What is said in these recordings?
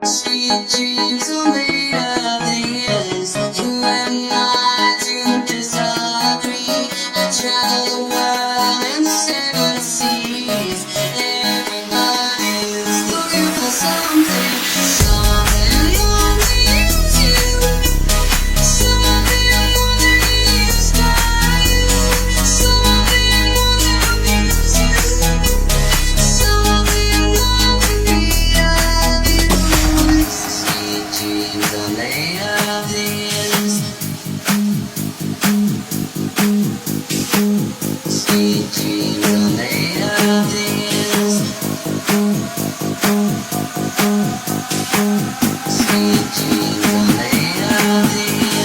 Sweet dreams are made of this.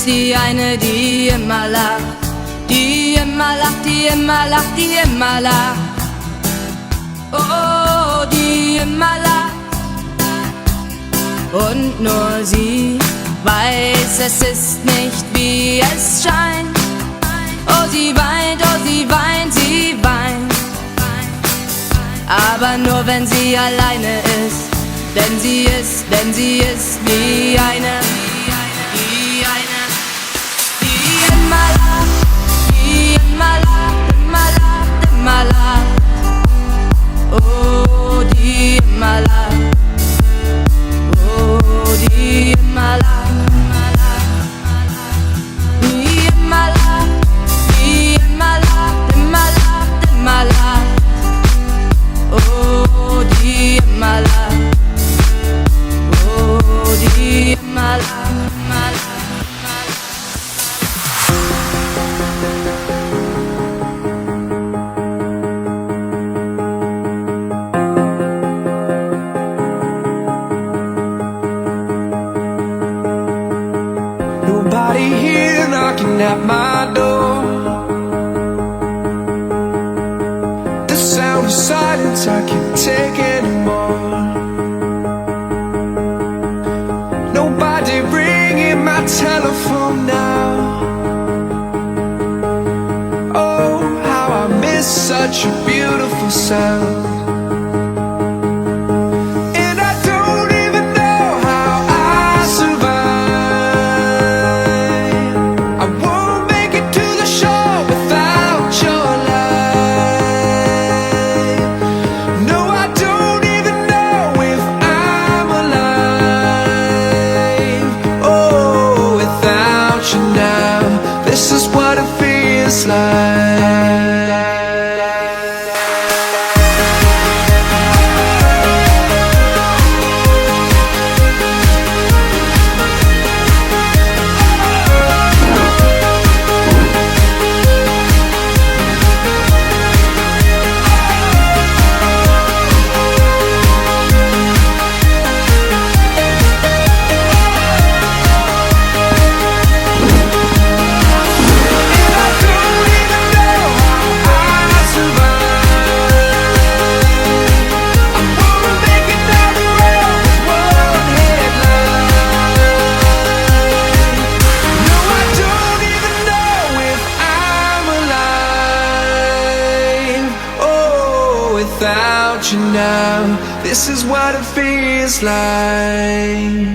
die eine, die immer lacht, die immer lacht, die immer lacht, die immer lacht. Oh, die immer lacht. Und nur sie weiß, es ist nicht wie es scheint. Oh, sie weint, sie weint. Aber nur wenn sie alleine ist, denn sie ist wie eine, die immer lacht, die immer lacht, immer lacht, immer lacht. Oh, die immer lacht, oh, die immer lacht, die immer lacht, die immer lacht, immer lacht, immer lacht. Oh, die immer lacht, oh, die immer lacht, immer lacht. Nobody here knocking at my door. The sound of silence, I can't take anymore. Nobody ringing my telephone now. Oh, how I miss such a beautiful sound. This is what it feels like. Without you now, this is what it feels like.